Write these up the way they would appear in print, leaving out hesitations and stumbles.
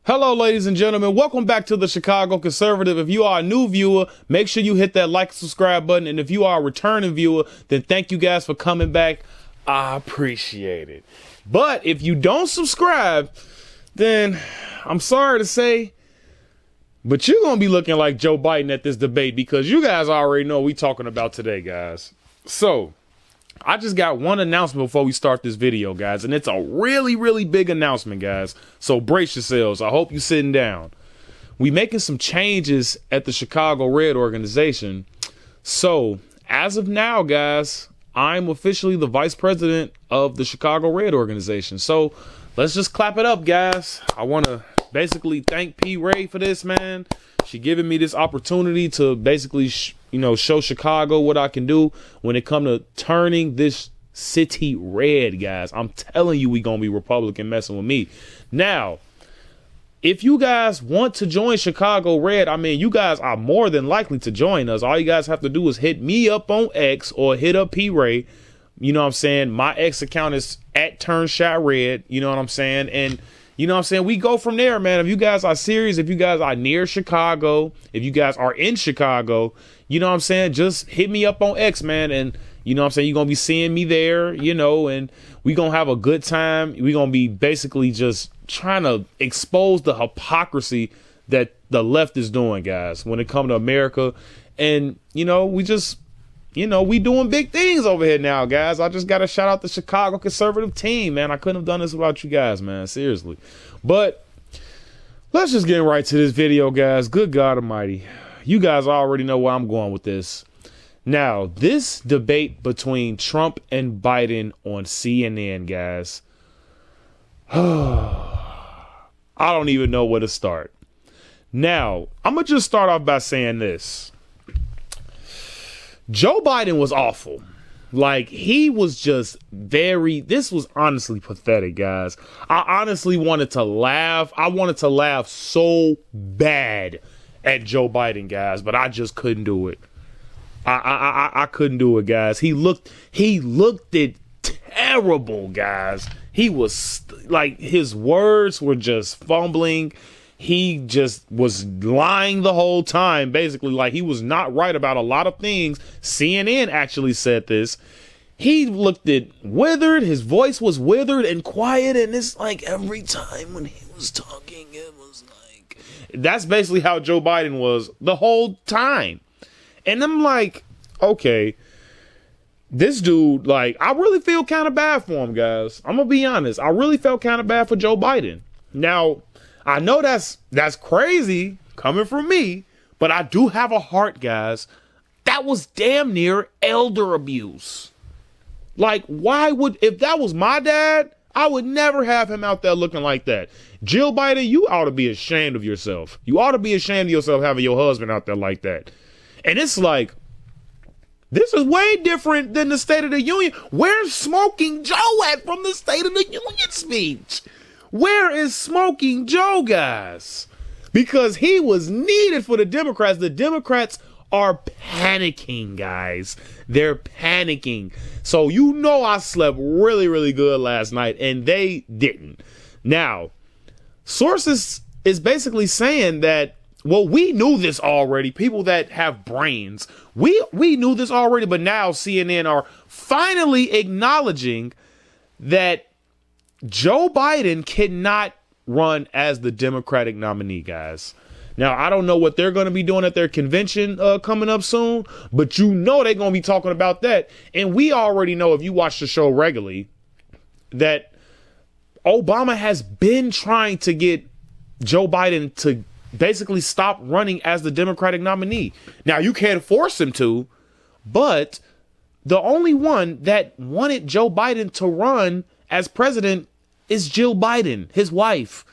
Hello, ladies and gentlemen. Welcome back to the Chicago Conservative. If you are a new viewer, make sure you hit that like and subscribe button. And if you are a returning viewer, then thank you guys for coming back. I appreciate it. But if you don't subscribe, then I'm sorry to say, but you're going to be looking like Joe Biden at this debate, because you guys already know what we're talking about today, guys. So I just got one announcement before we start this video, guys, and it's a really, really big announcement, guys. So brace yourselves. I hope you're sitting down. We making some changes at the Chicago Red organization. So as of now, guys, I'm officially the vice president of the Chicago Red organization. So let's just clap it up, guys. I want to basically thank P. Ray for this, man. She giving me this opportunity to basically, show Chicago what I can do when it come to turning this city red, guys. I'm telling you, we gonna be Republican messing with me. Now, if you guys want to join Chicago Red, I mean, you guys are more than likely to join us. All you guys have to do is hit me up on X or hit up P. Ray. You know what I'm saying? My X account is @TurnShotRed. You know what I'm saying? And you know what I'm saying? We go from there, man. If you guys are serious, if you guys are near Chicago, if you guys are in Chicago, you know what I'm saying? Just hit me up on X, man. And you know what I'm saying? You're going to be seeing me there, and we going to have a good time. We're going to be basically just trying to expose the hypocrisy that the left is doing, guys, when it comes to America. And, we just, we doing big things over here now, guys. I just got to shout out the Chicago Conservative team, man. I couldn't have done this without you guys, man. Seriously. But let's just get right to this video, guys. Good God Almighty. You guys already know where I'm going with this. Now, this debate between Trump and Biden on CNN, guys. I don't even know where to start. Now, I'm going to just start off by saying this. Joe Biden was awful. Like, he was just this was honestly pathetic, guys. I honestly wanted to laugh. I wanted to laugh so bad at Joe Biden, guys, but I just couldn't do it. I couldn't do it, guys. He looked it terrible, guys. He was like, his words were just fumbling. He just was lying the whole time, basically. Like, he was not right about a lot of things. CNN actually said this. He looked it withered. His voice was withered and quiet. And it's like every time when he was talking, it was like, that's basically how Joe Biden was the whole time. And I'm like, okay, this dude, like, I really feel kind of bad for him, guys. I'm going to be honest. I really felt kind of bad for Joe Biden. Now, I know that's crazy coming from me, but I do have a heart, guys. That was damn near elder abuse. Like, if that was my dad, I would never have him out there looking like that. Jill Biden, you ought to be ashamed of yourself. You ought to be ashamed of yourself having your husband out there like that. And it's like, this is way different than the State of the Union. Where's Smoking Joe at from the State of the Union speech? Where is Smoking Joe, guys? Because he was needed for the Democrats. The Democrats are panicking, guys. They're panicking. So I slept really, really good last night, and they didn't. Now, sources is basically saying that, well, we knew this already. People that have brains, we knew this already, but now CNN are finally acknowledging that Joe Biden cannot run as the Democratic nominee, guys. Now, I don't know what they're going to be doing at their convention coming up soon, but they're going to be talking about that. And we already know, if you watch the show regularly, that Obama has been trying to get Joe Biden to basically stop running as the Democratic nominee. Now, you can't force him to, but the only one that wanted Joe Biden to run as president is Jill Biden, his wife,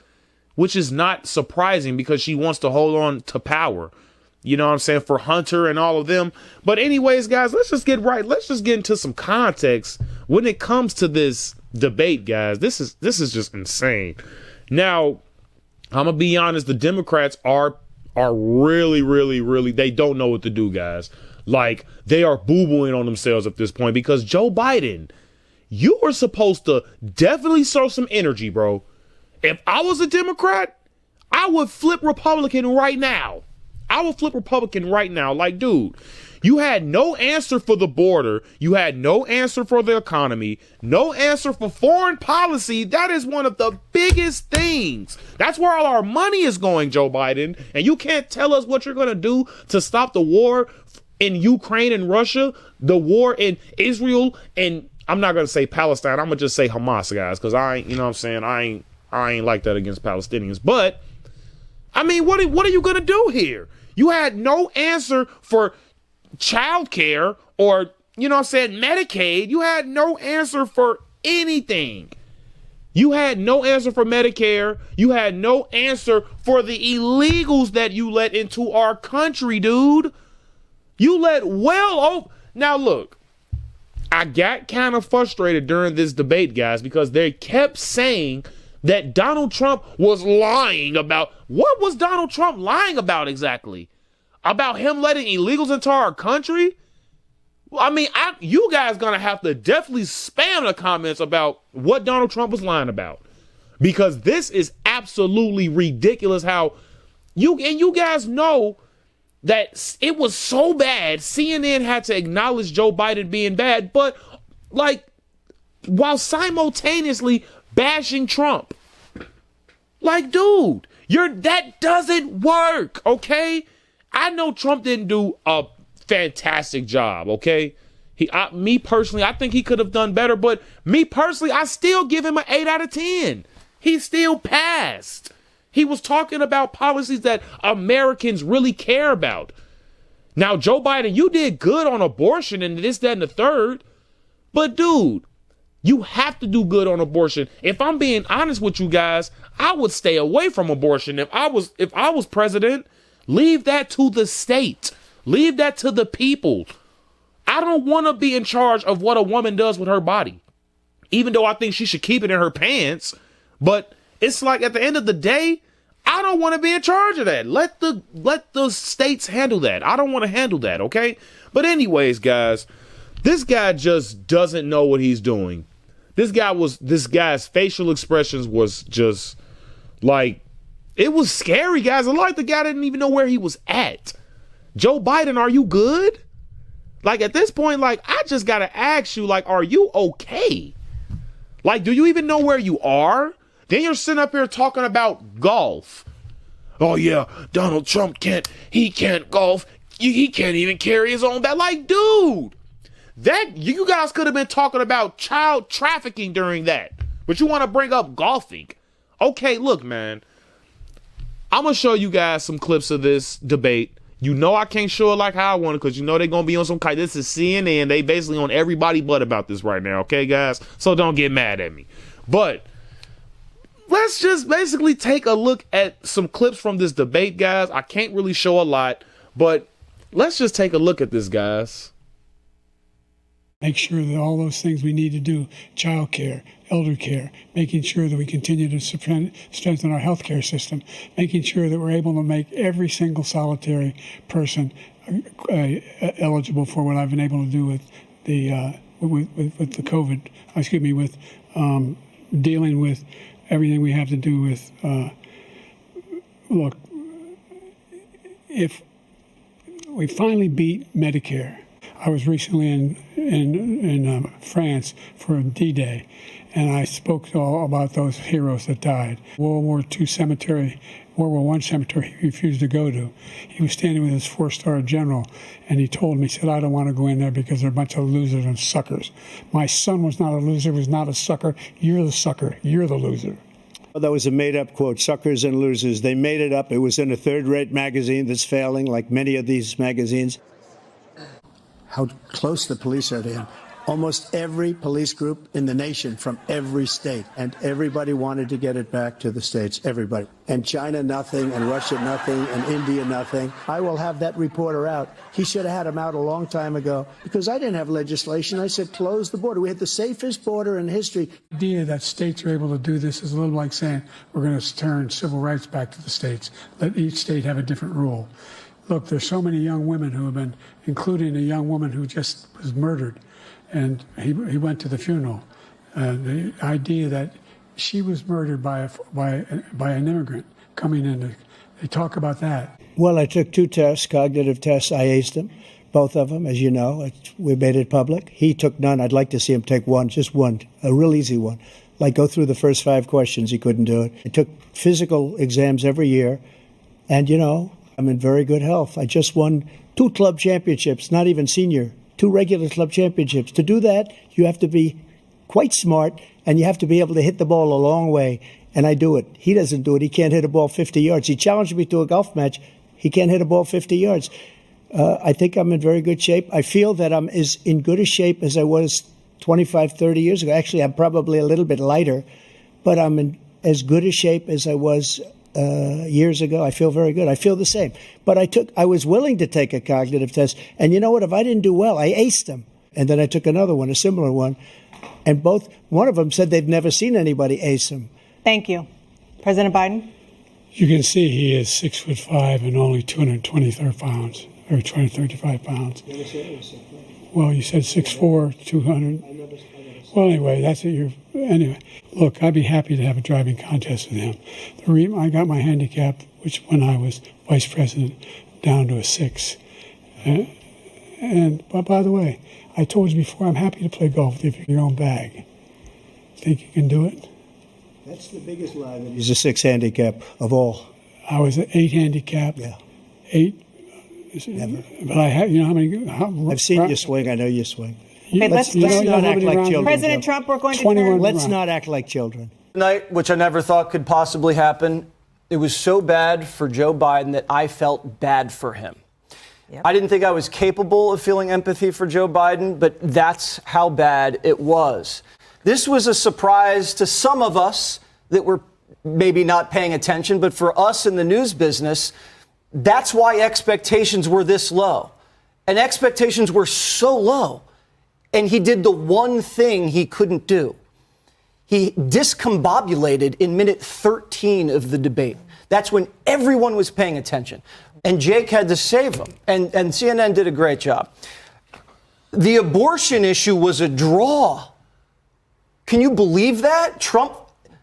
which is not surprising because she wants to hold on to power. You know what I'm saying? For Hunter and all of them. But anyways, guys, let's just get into some context when it comes to this debate, guys. This is just insane. Now, I'm going to be honest. The Democrats are really, really, really, they don't know what to do, guys. Like, they are boo-booing on themselves at this point, because Joe Biden, you were supposed to definitely show some energy, bro. If I was a Democrat, I would flip Republican right now. I would flip Republican right now. Like, dude, you had no answer for the border. You had no answer for the economy. No answer for foreign policy. That is one of the biggest things. That's where all our money is going, Joe Biden. And you can't tell us what you're going to do to stop the war in Ukraine and Russia, the war in Israel, and I'm not going to say Palestine. I'm going to just say Hamas, guys, because I ain't, you know what I'm saying? I ain't like that against Palestinians. But, I mean, what are you going to do here? You had no answer for child care or, you know what I'm saying, Medicaid. You had no answer for anything. You had no answer for Medicare. You had no answer for the illegals that you let into our country, dude. You let Now, look, I got kind of frustrated during this debate, guys, because they kept saying that Donald Trump was lying about. What was Donald Trump lying about exactly? About him letting illegals into our country? I mean, you guys gonna have to definitely spam the comments about what Donald Trump was lying about, because this is absolutely ridiculous. How you guys know that it was so bad, CNN had to acknowledge Joe Biden being bad, but like while simultaneously bashing Trump. Like, dude, that doesn't work, okay? I know Trump didn't do a fantastic job, okay? Me personally, I think he could have done better, but me personally, I still give him an 8 out of 10. He still passed. He was talking about policies that Americans really care about. Now, Joe Biden, you did good on abortion and this, that, and the third. But, dude, you have to do good on abortion. If I'm being honest with you guys, I would stay away from abortion. If I was president, leave that to the state. Leave that to the people. I don't want to be in charge of what a woman does with her body, even though I think she should keep it in her pants. But it's like at the end of the day, I don't want to be in charge of that. Let the states handle that. I don't want to handle that, okay? But anyways, guys, this guy just doesn't know what he's doing. This guy's facial expressions was just like, it was scary, guys. Like the guy didn't even know where he was at. Joe Biden, are you good? Like at this point, like I just got to ask you, like, are you okay? Like, do you even know where you are? Then you're sitting up here talking about golf. Oh yeah, Donald Trump can't golf. He can't even carry his own bag. Like, dude, that you guys could have been talking about child trafficking during that, but you want to bring up golfing. Okay, look, man, I'm going to show you guys some clips of this debate. You know I can't show it like how I want it because you know they're going to be on some kind. This is CNN. They basically on everybody but about this right now, okay, guys? So don't get mad at me. But let's just basically take a look at some clips from this debate, guys. I can't really show a lot, but let's just take a look at this, guys. Make sure that all those things we need to do, child care, elder care, making sure that we continue to strengthen our healthcare system, making sure that we're able to make every single solitary person eligible for what I've been able to do with the with the COVID, with dealing with everything we have to do with, look, if we finally beat Medicare. I was recently in France for D-Day, and I spoke all about those heroes that died. World War I cemetery he refused to go to. He was standing with his 4-star general, and he told me, he said, I don't want to go in there because they're a bunch of losers and suckers. My son was not a loser, was not a sucker. You're the sucker. You're the loser. Well, that was a made-up quote, suckers and losers. They made it up. It was in a third-rate magazine that's failing, like many of these magazines. How close the police are to him. Almost every police group in the nation from every state, and everybody wanted to get it back to the states, everybody. And China, nothing, and Russia, nothing, and India, nothing. I will have that reporter out. He should have had him out a long time ago because I didn't have legislation. I said, close the border. We had the safest border in history. The idea that states are able to do this is a little like saying we're going to turn civil rights back to the states. Let each state have a different rule. Look, there's so many young women who have been, including a young woman who just was murdered, and he went to the funeral. The idea that she was murdered by an immigrant, coming in. They talk about that. Well, I took 2 tests, cognitive tests. I aced them, both of them, as you know. We made it public. He took none. I'd like to see him take one, just one, a real easy one. Like go through the first 5 questions. He couldn't do it. I took physical exams every year. And, I'm in very good health. I just won 2 club championships, not even senior, 2 regular club championships. To do that, you have to be quite smart, and you have to be able to hit the ball a long way. And I do it. He doesn't do it. He can't hit a ball 50 yards. He challenged me to a golf match. He can't hit a ball 50 yards. I think I'm in very good shape. I feel that I'm as in good a shape as I was 25, 30 years ago. Actually, I'm probably a little bit lighter, but I'm in as good a shape as I was years ago. I feel very good. I feel the same. But I was willing to take a cognitive test. And you know what? If I didn't do well, I aced them. And then I took another one, a similar one. And one of them said they've never seen anybody ace them. Thank you. President Biden? You can see he is 6'5" and only 223 pounds, or 235 pounds. Well, you said 6'4", 200. Well, anyway, that's it. Anyway, look, I'd be happy to have a driving contest with him. The reason I got my handicap, which when I was vice president, down to a 6. But by the way, I told you before, I'm happy to play golf with you for your own bag. Think you can do it? That's the biggest lie. He's a 6 handicap of all. I was an 8 handicap. Yeah. 8. Never. But I have, how many? I've seen you swing. I know you swing. Okay, let's not act like children. President Trump, we're going to 21 turn. Let's not act like children. Tonight, which I never thought could possibly happen, it was so bad for Joe Biden that I felt bad for him. Yep. I didn't think I was capable of feeling empathy for Joe Biden, but that's how bad it was. This was a surprise to some of us that were maybe not paying attention, but for us in the news business, that's why expectations were this low. And expectations were so low. And he did the one thing he couldn't do. He discombobulated in minute 13 of the debate. That's when everyone was paying attention. And Jake had to save him. And CNN did a great job. The abortion issue was a draw. Can you believe that? Trump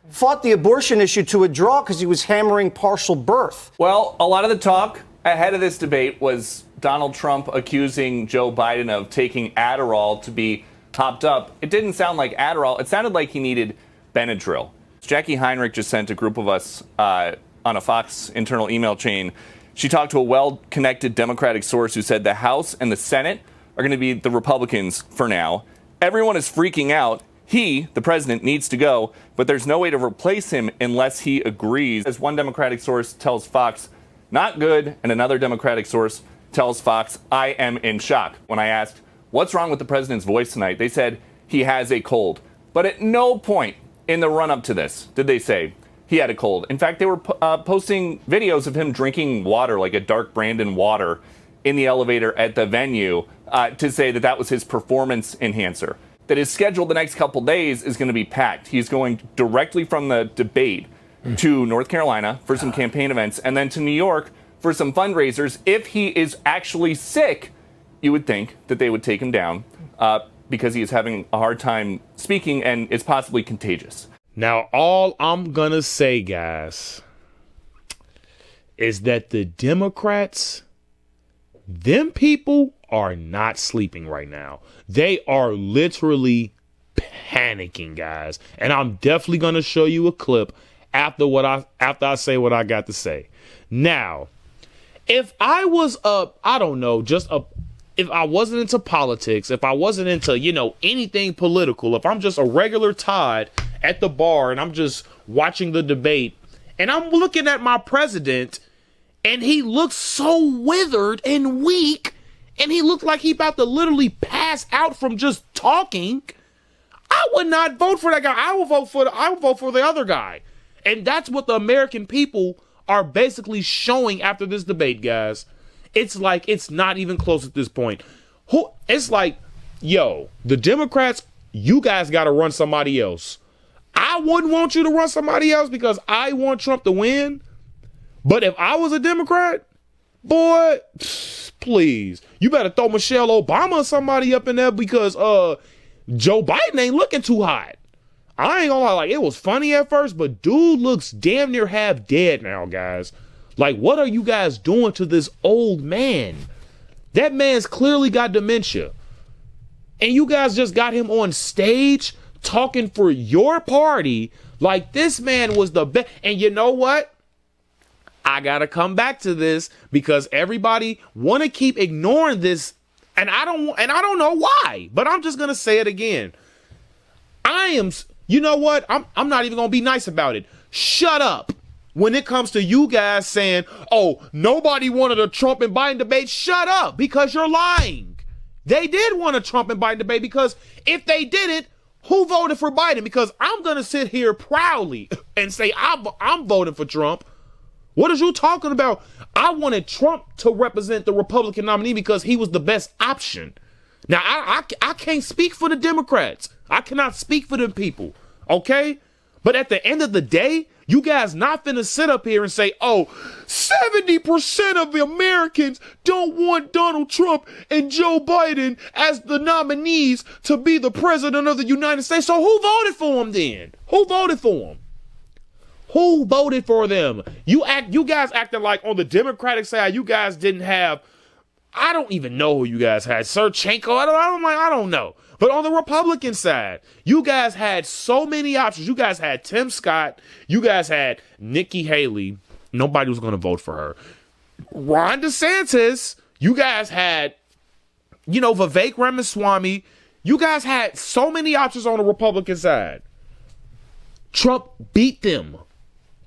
fought the abortion issue to a draw because he was hammering partial birth. Well, a lot of the talk ahead of this debate was Donald Trump accusing Joe Biden of taking Adderall to be hopped up. It didn't sound like Adderall. It sounded like he needed Benadryl. Jackie Heinrich just sent a group of us on a Fox internal email chain. She talked to a well-connected Democratic source who said the House and the Senate are going to be the Republicans for now. Everyone is freaking out. He, the president, needs to go, but there's no way to replace him unless he agrees. As one Democratic source tells Fox, not good, and another Democratic source tells Fox, I am in shock. When I asked, what's wrong with the president's voice tonight, they said he has a cold. But at no point in the run-up to this did they say he had a cold. In fact, they were posting videos of him drinking water, like a dark Brandon water, in the elevator at the venue to say that that was his performance enhancer. That his schedule the next couple days is going to be packed. He's going directly from the debate to North Carolina for some campaign events and then to New York for some fundraisers. If he is actually sick, you would think that they would take him down because he is having a hard time speaking and is possibly contagious. Now, all I'm going to say, guys, is that the Democrats, them people are not sleeping right now. They are literally panicking, guys. And I'm definitely going to show you a clip after I say what I got to say. Now, if I was if I wasn't into politics, if I wasn't into, anything political, if I'm just a regular Todd at the bar and I'm just watching the debate and I'm looking at my president and he looks so withered and weak and he looked like he about to literally pass out from just talking, I would not vote for that guy. I would vote for the other guy. And that's what the American people are basically showing after this debate, guys. It's like it's not even close at this point. It's like, the Democrats, you guys got to run somebody else. I wouldn't want you to run somebody else because I want Trump to win. But if I was a Democrat, boy, please, you better throw Michelle Obama or somebody up in there because Joe Biden ain't looking too hot. I ain't gonna lie, like, it was funny at first, but dude looks damn near half dead now, guys. Like, what are you guys doing to this old man? That man's clearly got dementia. And you guys just got him on stage talking for your party like this man was the best. And you know what? I gotta come back to this because everybody want to keep ignoring this, and I don't know why, but I'm just gonna say it again. You know what? I'm not even gonna be nice about it. Shut up. When it comes to you guys saying, oh, nobody wanted a Trump and Biden debate, shut up, because you're lying. They did want a Trump and Biden debate, because if they didn't, who voted for Biden? Because I'm going to sit here proudly and say I'm voting for Trump. What are you talking about? I wanted Trump to represent the Republican nominee because he was the best option. Now, I can't speak for the Democrats. I cannot speak for them people, okay? But at the end of the day, you guys not finna sit up here and say, oh, 70% of the Americans don't want Donald Trump and Joe Biden as the nominees to be the president of the United States. So who voted for him then? Who voted for him? Who voted for them? You guys acting like on the Democratic side, you guys didn't have, I don't even know who you guys had. Serchenko, I don't know. But on the Republican side, you guys had so many options. You guys had Tim Scott. You guys had Nikki Haley. Nobody was going to vote for her. Ron DeSantis. You guys had, Vivek Ramaswamy. You guys had so many options on the Republican side. Trump beat them.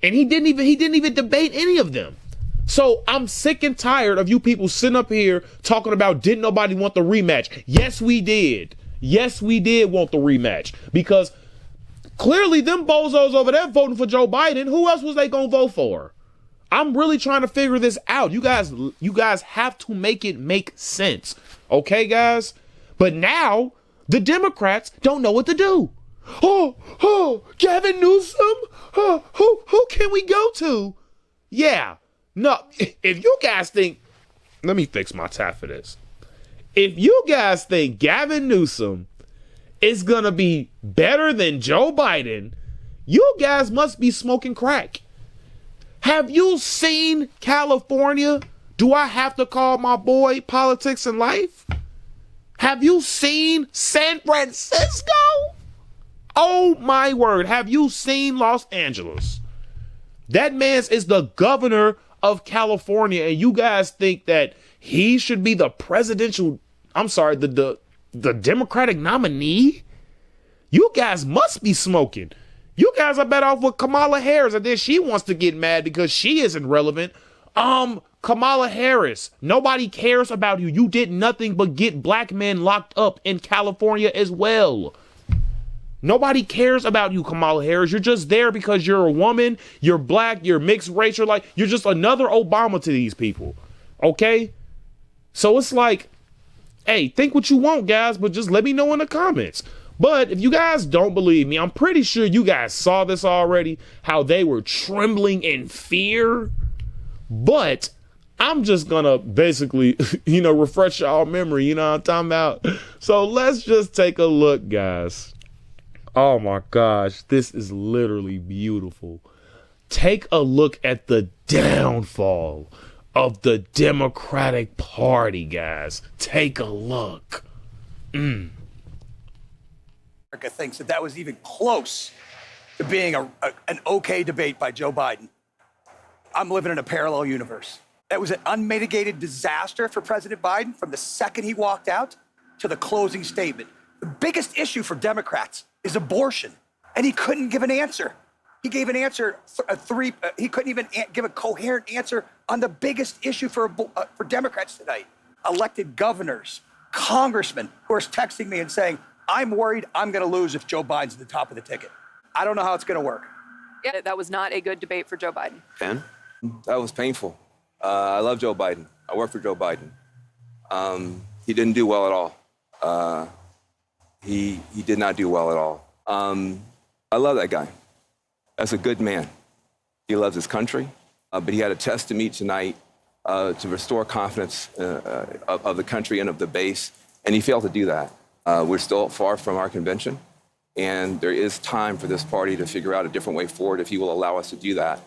And he didn't even debate any of them. So I'm sick and tired of you people sitting up here talking about didn't nobody want the rematch. Yes, we did. Yes, we did want the rematch, because clearly them bozos over there voting for Joe Biden. Who else was they going to vote for? I'm really trying to figure this out. You guys have to make it make sense. Okay, guys? But now the Democrats don't know what to do. Oh, Gavin Newsom? Who can we go to? Yeah. No, if you guys think, let me fix my tap for this. If you guys think Gavin Newsom is going to be better than Joe Biden, you guys must be smoking crack. Have you seen California? Do I have to call my boy Politics and Life? Have you seen San Francisco? Oh my word. Have you seen Los Angeles? That man is the governor of California, and you guys think that he should be the the Democratic nominee? You guys must be smoking. You guys are better off with Kamala Harris, and then she wants to get mad because she isn't relevant. Kamala Harris, nobody cares about you. You did nothing but get black men locked up in California as well. Nobody cares about you, Kamala Harris. You're just there because you're a woman, you're black, you're mixed race, you're just another Obama to these people. Okay? So it's like, hey, think what you want, guys, but just let me know in the comments. But if you guys don't believe me, I'm pretty sure you guys saw this already, how they were trembling in fear. But I'm just gonna basically, refresh y'all memory, you know what I'm talking about? So let's just take a look, guys. Oh my gosh, this is literally beautiful. Take a look at the downfall of the Democratic Party, guys. Take a look. America thinks that was even close to being an okay debate by Joe Biden. I'm living in a parallel universe. That was an unmitigated disaster for President Biden from the second he walked out to the closing statement. The biggest issue for Democrats is abortion, and he couldn't give an answer. He gave an answer, he couldn't even give a coherent answer on the biggest issue for Democrats tonight. Elected governors, congressmen who are texting me and saying, I'm worried I'm going to lose if Joe Biden's at the top of the ticket. I don't know how it's going to work. Yeah, that was not a good debate for Joe Biden. And that was painful. I love Joe Biden. I work for Joe Biden. He didn't do well at all. He did not do well at all. I love that guy. That's a good man. He loves his country, but he had a test to meet tonight to restore confidence of the country and of the base, and he failed to do that. We're still far from our convention. And there is time for this party to figure out a different way forward if he will allow us to do that.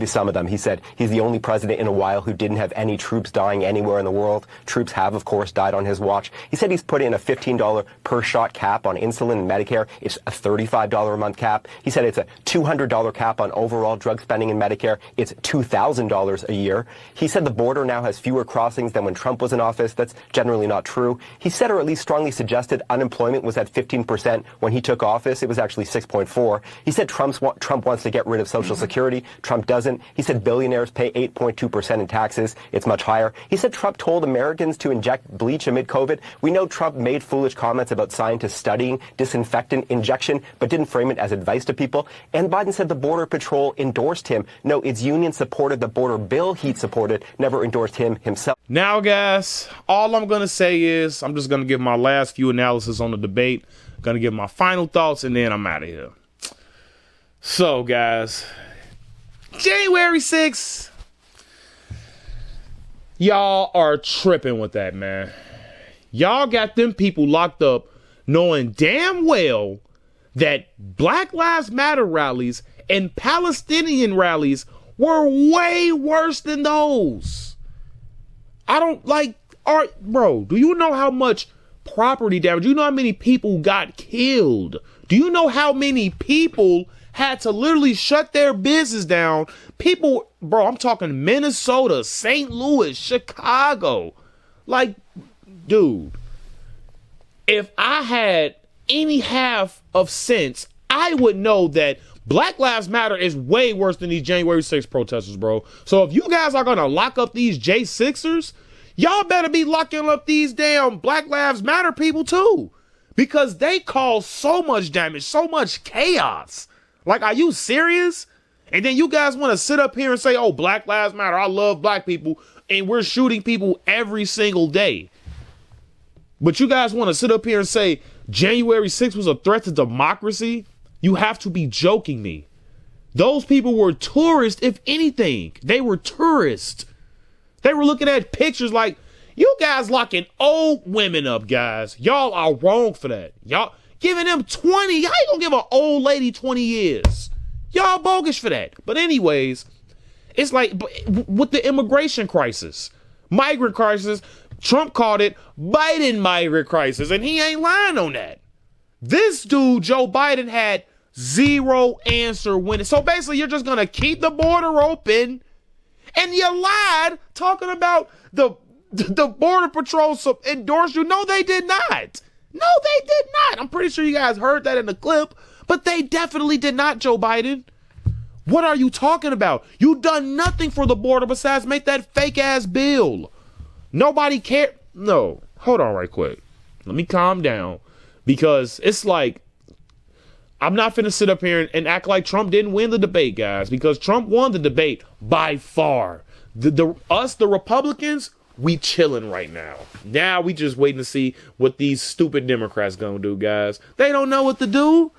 Some of them, he said, he's the only president in a while who didn't have any troops dying anywhere in the world. Troops have, of course, died on his watch. He said he's put in a $15 per shot cap on insulin and Medicare. It's a $35 a month cap. He said it's a $200 cap on overall drug spending in Medicare. It's $2,000 a year. He said the border now has fewer crossings than when Trump was in office. That's generally not true. He said, or at least strongly suggested, unemployment was at 15% when he took office. It was actually 6.4. He said Trump wants to get rid of Social Security. Trump doesn't. He said billionaires pay 8.2% in taxes. It's much higher. He said Trump told Americans to inject bleach amid COVID. We know Trump made foolish comments about scientists studying disinfectant injection, but didn't frame it as advice to people. And Biden said the Border Patrol endorsed him. No, its union supported the border bill he supported, never endorsed him himself. Now, guys, all I'm going to say is I'm just going to give my last few analysis on the debate. Going to give my final thoughts, and then I'm out of here. So, guys, January 6th, y'all are tripping with that, man. Y'all got them people locked up knowing damn well that Black Lives Matter rallies and Palestinian rallies were way worse than those. I don't bro, do you know how much property damage? Do you know how many people got killed? Do you know how many people had to literally shut their business down? People, bro, I'm talking Minnesota, St. Louis, Chicago. Like, dude, if I had any half of sense, I would know that Black Lives Matter is way worse than these January 6th protesters, bro. So if you guys are going to lock up these J6ers, y'all better be locking up these damn Black Lives Matter people too, because they cause so much damage, so much chaos. Like, are you serious? And then you guys want to sit up here and say, oh, Black Lives Matter, I love black people, and we're shooting people every single day. But you guys want to sit up here and say January 6th was a threat to democracy? You have to be joking me. Those people were tourists, if anything. They were tourists. They were looking at pictures like, you guys locking old women up, guys. Y'all are wrong for that. Y'all giving them 20. How you gonna give an old lady 20 years? Y'all bogus for that. But anyways, it's like with the immigration crisis, migrant crisis, Trump called it Biden migrant crisis, and he ain't lying on that. This dude, Joe Biden, had zero answer when. So basically, you're just going to keep the border open, and you lied talking about the Border Patrol endorsed you. No, they did not. No, they did not. I'm pretty sure you guys heard that in the clip, but they definitely did not, Joe Biden. What are you talking about? You've done nothing for the border besides make that fake-ass bill. Nobody cared. No, hold on right quick. Let me calm down, because it's like, I'm not finna sit up here and act like Trump didn't win the debate, guys, because Trump won the debate by far. The Republicans, we chilling right now. Now we just waiting to see what these stupid Democrats gonna do, guys. They don't know what to do.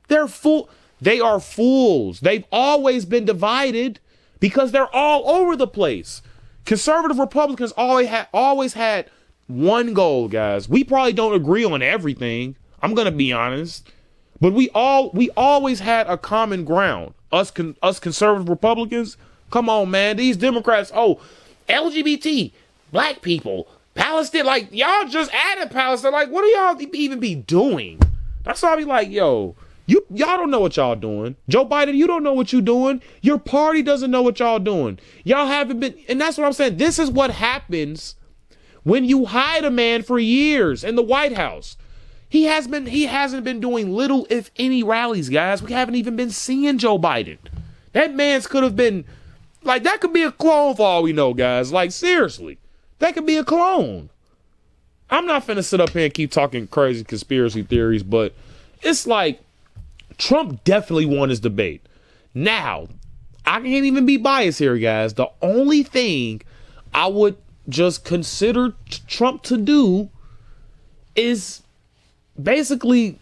They are fools. They've always been divided because they're all over the place. Conservative Republicans always had one goal, guys. We probably don't agree on everything. I'm gonna be honest, but we always had a common ground. Us conservative Republicans. Come on, man. These Democrats. Oh, LGBT, black people, Palestine. Like, y'all just added Palestine. Like, what do y'all even be doing? That's why I be like, yo. Y'all don't know what y'all doing. Joe Biden, you don't know what you doing. Your party doesn't know what y'all doing. Y'all haven't been, and that's what I'm saying. This is what happens when you hide a man for years in the White House. He hasn't been doing little, if any, rallies, guys. We haven't even been seeing Joe Biden. That man's could have been, like, that could be a clone for all we know, guys. Like, seriously. That could be a clone. I'm not finna sit up here and keep talking crazy conspiracy theories, but it's like, Trump definitely won his debate. Now, I can't even be biased here, guys. The only thing I would just consider Trump to do is basically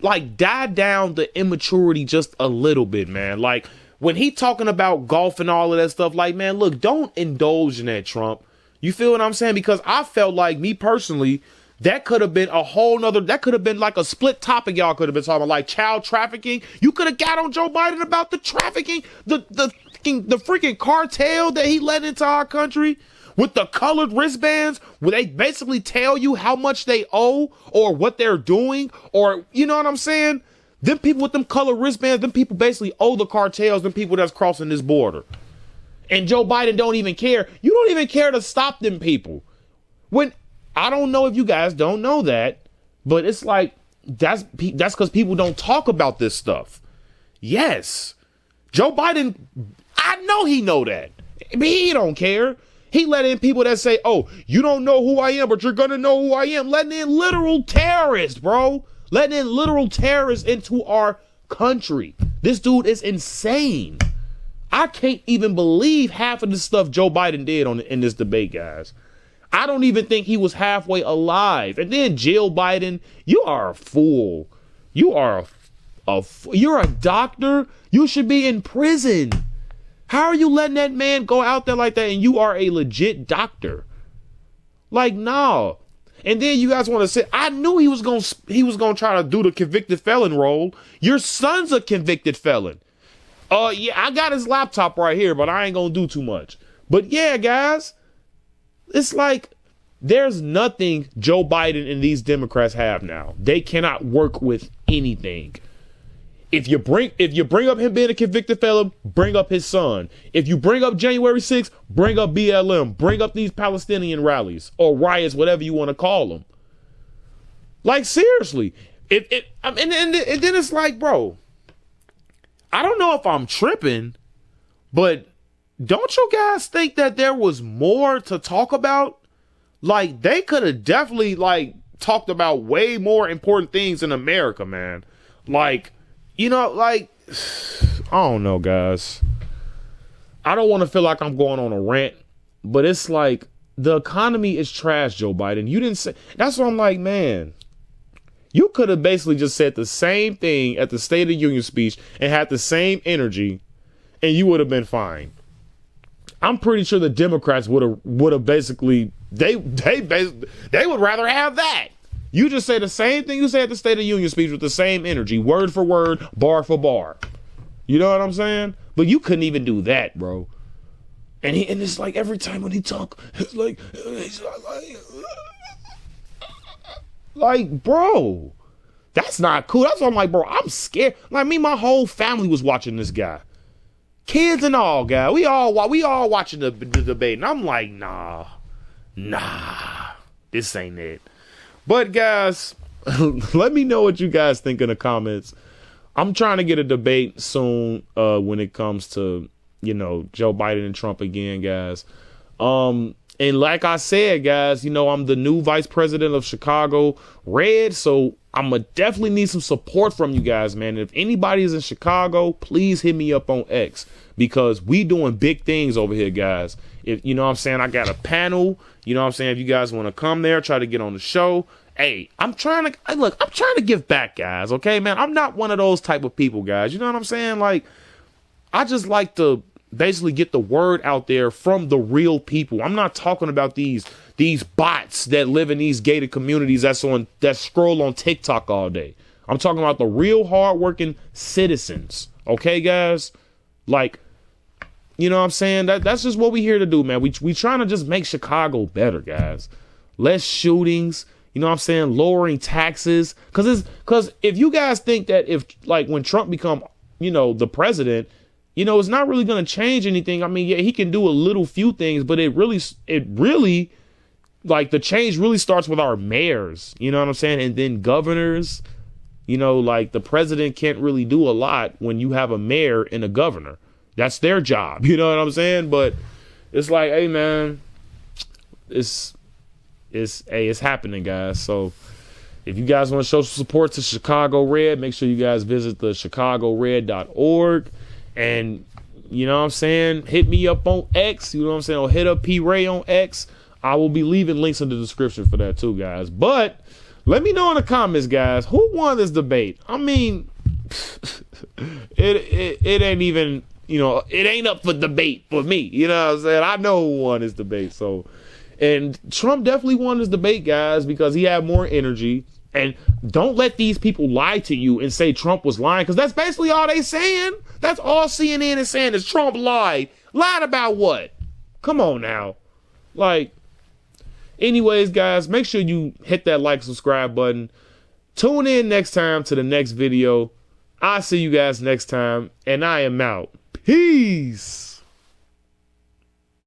like die down the immaturity just a little bit, man. Like when he talking about golf and all of that stuff, like, man, look, don't indulge in that, Trump. You feel what I'm saying? Because I felt like, me personally, that could have been a whole nother, that could have been like a split topic y'all could have been talking about, like child trafficking. You could have got on Joe Biden about the trafficking, the freaking cartel that he let into our country with the colored wristbands where they basically tell you how much they owe or what they're doing, or you know what I'm saying? Them people with them colored wristbands, them people basically owe the cartels, them people that's crossing this border. And Joe Biden don't even care. You don't even care to stop them people. When I don't know if you guys don't know that, but it's like that's because people don't talk about this stuff. Yes, Joe Biden, I know he know that, but he don't care. He let in people that say, "Oh, you don't know who I am, but you're gonna know who I am." Letting in literal terrorists, bro. Letting in literal terrorists into our country. This dude is insane. I can't even believe half of the stuff Joe Biden did in this debate, guys. I don't even think he was halfway alive. And then Jill Biden, you are a fool. You are you're a doctor. You should be in prison. How are you letting that man go out there like that? And you are a legit doctor. Like, no. And then you guys want to say, I knew he was gonna try to do the convicted felon role. Your son's a convicted felon. Yeah, I got his laptop right here, but I ain't gonna do too much. But yeah, guys, it's like there's nothing Joe Biden and these Democrats have now. They cannot work with anything. If you bring up him being a convicted felon, bring up his son. If you bring up January 6th, bring up BLM. Bring up these Palestinian rallies or riots, whatever you want to call them. Like, seriously. And then it's like, bro, I don't know if I'm tripping, but don't you guys think that there was more to talk about? Like, they could have definitely, like, talked about way more important things in America, man. Like, you know, like, I don't know, guys. I don't want to feel like I'm going on a rant, but it's like the economy is trash, Joe Biden. You didn't say, that's what I'm like, man. You could have basically just said the same thing at the State of the Union speech and had the same energy, and you would have been fine. I'm pretty sure the Democrats would have basically they would rather have that. You just say the same thing you say at the State of the Union speech with the same energy, word for word, bar for bar. You know what I'm saying? But you couldn't even do that, bro. And it's like every time when he talk, it's like, bro, that's not cool. That's why I'm like, bro, I'm scared. Like, my whole family was watching this guy. Kids and all, guy. We all watching the debate. And I'm like, nah, this ain't it. But, guys, let me know what you guys think in the comments. I'm trying to get a debate soon when it comes to, you know, Joe Biden and Trump again, guys. And like I said, guys, you know, I'm the new vice president of Chicago Red, so I'm going to definitely need some support from you guys, man. If anybody is in Chicago, please hit me up on X because we doing big things over here, guys. If you know what I'm saying, I got a panel, you know what I'm saying, if you guys want to come there, try to get on the show. Hey, I'm trying to give back, guys, okay, man? I'm not one of those type of people, guys. You know what I'm saying? Like, I just like to basically get the word out there from the real people. I'm not talking about these bots that live in these gated communities that scroll on TikTok all day. I'm talking about the real hardworking citizens. Okay, guys? Like, you know what I'm saying? That's just what we here to do, man. We trying to just make Chicago better, guys. Less shootings, you know what I'm saying? Lowering taxes. Cause if you guys think that when Trump become, you know, the president, you know, it's not really going to change anything. I mean, yeah, he can do a few things, but it really, like, the change really starts with our mayors, you know what I'm saying? And then governors, you know, like, the president can't really do a lot when you have a mayor and a governor. That's their job, you know what I'm saying? But it's like, hey, man, it's happening, guys. So if you guys want to show some support to Chicago Red, make sure you guys visit the chicagored.org. And, you know what I'm saying, hit me up on X, you know what I'm saying, or hit up P. Ray on X. I will be leaving links in the description for that too, guys. But let me know in the comments, guys, who won this debate? I mean, it ain't even, you know, it ain't up for debate for me. You know what I'm saying? I know who won this debate. So And Trump definitely won this debate, guys, because he had more energy. And don't let these people lie to you and say Trump was lying, because that's basically all they saying. That's all CNN is saying is Trump lied. Lied about what? Come on now. Like, anyways, guys, make sure you hit that like, subscribe button. Tune in next time to the next video. I'll see you guys next time, and I am out. Peace.